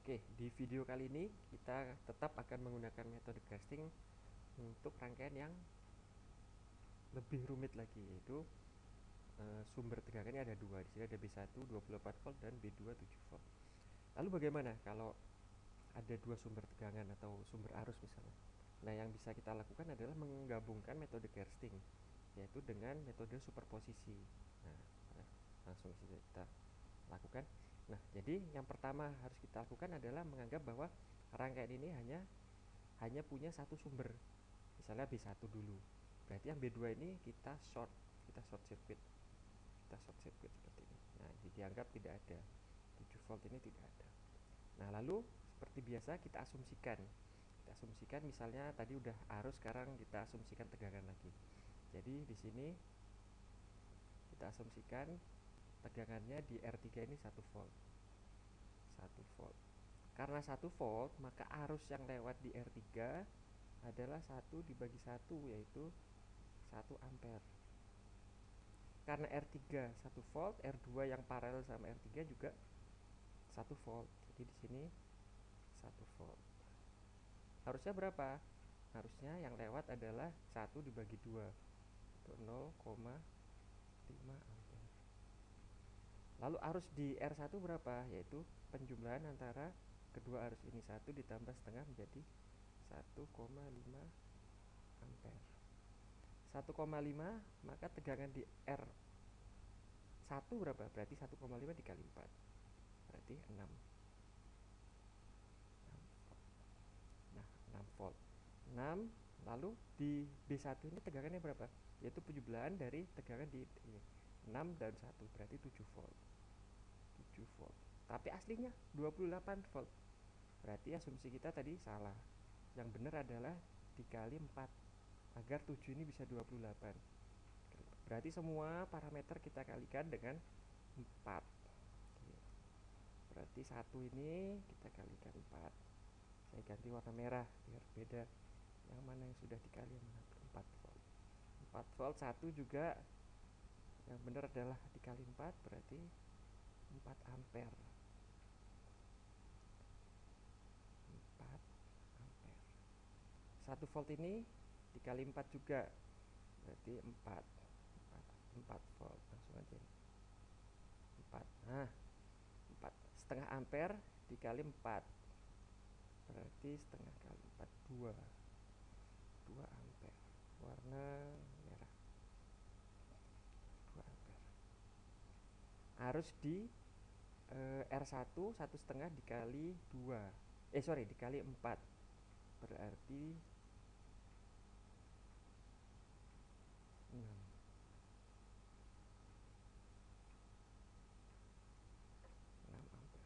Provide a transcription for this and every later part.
Oke, di video kali ini kita tetap akan menggunakan metode casting untuk rangkaian yang lebih rumit lagi, yaitu sumber tegangannya ada dua. Di sini ada B1 24 volt dan B2 7 volt. Lalu bagaimana kalau ada dua sumber tegangan atau sumber arus misalnya? Nah, yang bisa kita lakukan adalah menggabungkan metode casting, yaitu dengan metode superposisi. Nah, langsung saja kita lakukan. Nah, jadi yang pertama harus kita lakukan adalah menganggap bahwa rangkaian ini hanya punya satu sumber. Misalnya B1 dulu. Berarti yang B2 ini kita short circuit. Kita short circuit seperti ini. Nah, jadi dianggap tidak ada. 7 volt ini tidak ada. Nah, lalu seperti biasa kita asumsikan. Kita asumsikan misalnya tadi udah arus, sekarang kita asumsikan tegangan lagi. Jadi di sini kita asumsikan tegangannya di R3 ini 1 volt. 1 volt. Karena 1 volt, maka arus yang lewat di R3 adalah 1 dibagi 1, yaitu 1 ampere. Karena R3 1 volt, R2 yang paralel sama R3 juga 1 volt. Jadi di sini 1 volt. Harusnya berapa? Harusnya yang lewat adalah 1 dibagi 2, itu 0,5 ampere. Lalu arus di R1 berapa? Yaitu penjumlahan antara kedua arus ini, 1 ditambah setengah menjadi 1,5 ampere. 1,5, maka tegangan di R1 berapa? Berarti 1,5 dikali 4, berarti 6. Nah, 6 volt. 6, lalu di B1 ini tegangannya berapa? Yaitu penjumlahan dari tegangan di ini. 6 dan 1 berarti 7 volt. 7 volt. Tapi aslinya 28 volt. Berarti asumsi kita tadi salah. Yang benar adalah dikali 4 agar 7 ini bisa 28. Berarti semua parameter kita kalikan dengan 4. Berarti 1 ini kita kalikan 4. Saya ganti warna merah biar beda yang mana yang sudah dikali, yang mana 4 volt. 4 volt 1 juga yang benar adalah dikali 4, berarti 4 ampere. 4 ampere. 1 volt ini dikali 4 juga, berarti 4 volt. Langsung aja 4. Nah, 4 setengah ampere dikali 4, berarti setengah kali 4 2 ampere. Warna merah, 2 ampere. Arus di R1 1,5 dikali 2, dikali 4, berarti 6 ampere.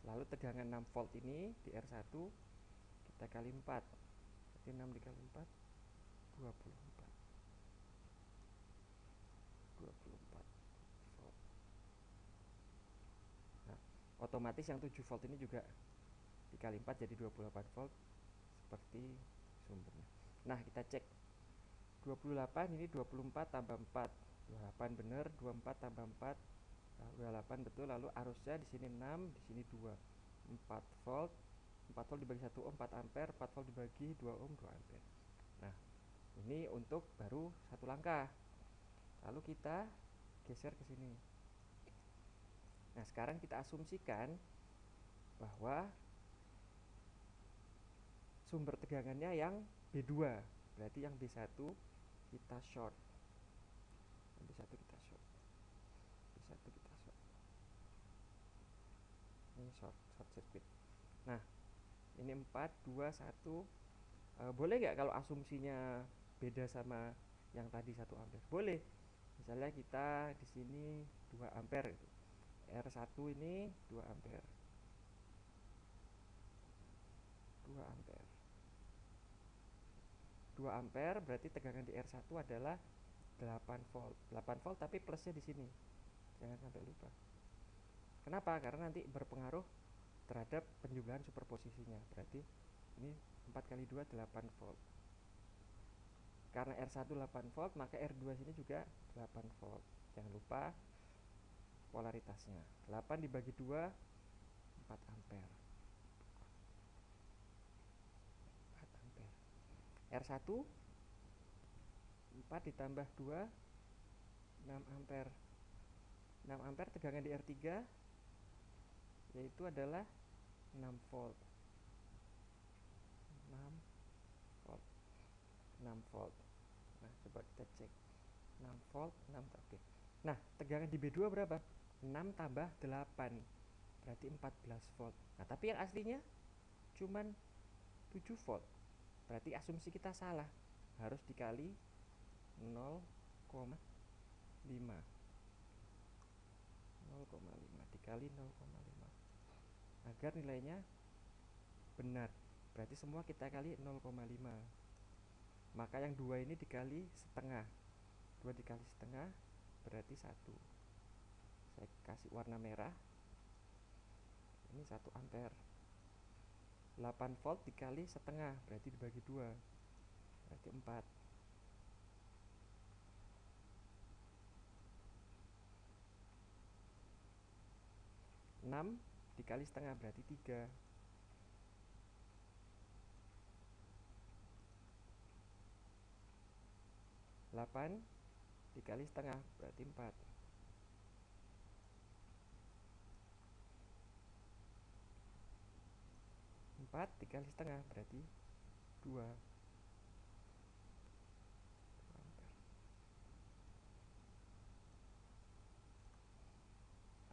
Lalu tegangan 6 volt ini di R1 kita kali 4, berarti 6 dikali 4 24 volt. Nah, otomatis yang 7 volt ini juga dikali 4 jadi 28 volt seperti sumbernya. Nah, kita cek 28 ini 24 tambah 4, 28 benar, 24 tambah 4, 28 betul. Lalu arusnya di sini 6, di sini 2, 4 volt. 4 volt dibagi 1 ohm 4 ampere, 4 volt dibagi 2 ohm 2 ampere. Nah, ini untuk baru satu langkah. Lalu kita geser ke sini. Nah, sekarang kita asumsikan bahwa sumber tegangannya yang B2, berarti yang B1 kita short. B1 kita short. Ini short circuit. Nah, ini 4 2 1. Boleh nggak kalau asumsinya beda sama yang tadi 1 ampere? Boleh. Misalnya kita di sini 2 ampere gitu. R1 ini 2 ampere. 2 ampere. 2 ampere berarti tegangan di R1 adalah 8 volt. 8 volt tapi plusnya di sini. Jangan sampai lupa. Kenapa? Karena nanti berpengaruh terhadap penjumlahan superposisinya. Berarti ini 4 kali 2 8 volt. Karena R1 8 volt, maka R2 sini juga 8 volt. Jangan lupa polaritasnya. 8 dibagi 2 4 ampere. 4 ampere. R1 4 ditambah 2 6 ampere. 6 ampere tegangan di R3 yaitu adalah 6 volt. 6 volt. 6 volt. Nah, coba kita cek. 6 volt, 6 oke. Nah, tegangan di B2 berapa? 6 tambah 8. Berarti 14 volt. Nah, tapi yang aslinya cuman 7 volt. Berarti asumsi kita salah. Harus dikali 0,5. 0,5 dikali 0,5 agar nilainya benar. Berarti semua kita kali 0,5. Maka yang 2 ini dikali setengah. 2 dikali setengah berarti 1. Saya kasih warna merah. Ini 1 ampere. 8 volt dikali setengah berarti dibagi 2. Berarti 4. 6 dikali setengah berarti 3. 8 dikali setengah berarti 4. 4 dikali setengah berarti 2.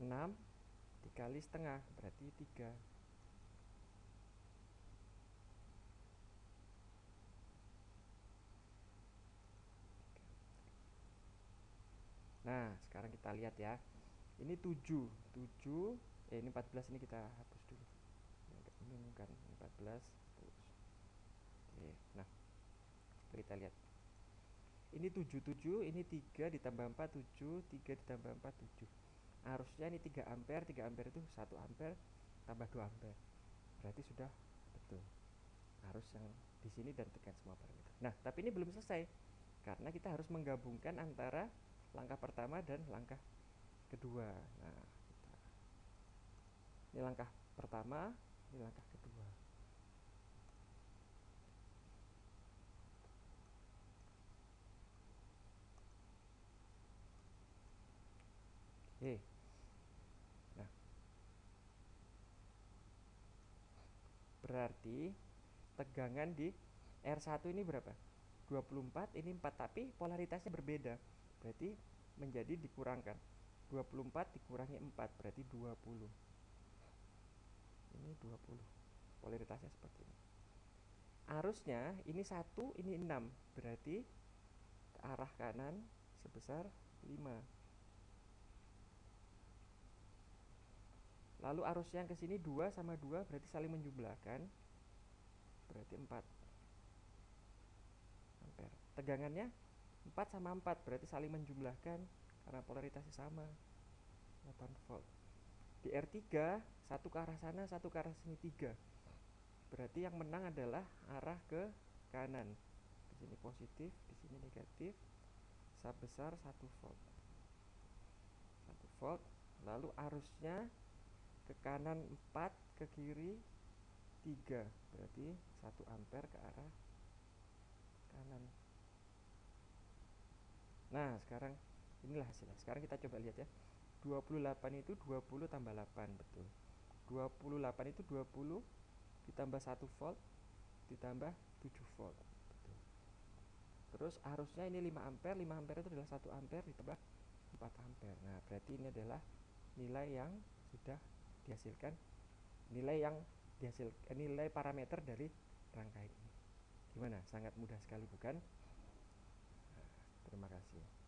6 dikali setengah berarti 3. Nah, sekarang kita lihat ya. Ini 7. Ini 14, ini kita hapus dulu. Agak membingungkan. 14 terus. Oke, nah. Kita lihat. Ini 7, ini 3 ditambah 4 7, 3 ditambah 4 7. Harusnya ini 3 ampere, 3 ampere itu 1 ampere tambah 2 ampere. Berarti sudah betul. Harus yang di sini dan tekan semua parameter. Nah, tapi ini belum selesai. Karena kita harus menggabungkan antara langkah pertama dan langkah kedua. Nah, ini langkah pertama, ini langkah kedua. Oke. Nah, berarti tegangan di R1 ini berapa? 24, ini 4, tapi polaritasnya berbeda. Berarti menjadi dikurangkan. 24 dikurangi 4 berarti 20. Ini 20. Polaritasnya seperti ini. Arusnya ini 1, ini 6. Berarti ke arah kanan sebesar 5. Lalu arus yang ke sini 2 sama 2 berarti saling menjumlahkan. Berarti 4 ampere. Tegangannya 4 sama 4 berarti saling menjumlahkan karena polaritasnya sama. 8 volt. Di R3 satu ke arah sana, satu ke arah sini 3. Berarti yang menang adalah arah ke kanan. Di sini positif, di sini negatif. Sebesar 1 volt. 1 volt. Lalu arusnya ke kanan 4, ke kiri 3. Berarti 1 ampere ke arah kanan. Nah, sekarang inilah hasilnya. Sekarang kita coba lihat ya. 28 itu 20 tambah 8, betul. 28 itu 20 ditambah 1 volt ditambah 7 volt, betul. Terus arusnya ini 5 ampere. 5 ampere itu adalah 1 ampere ditambah 4 ampere. Nah, berarti ini adalah nilai yang sudah dihasilkan, nilai parameter dari rangkaian ini. Gimana? Sangat mudah sekali, bukan? Nah, terima kasih.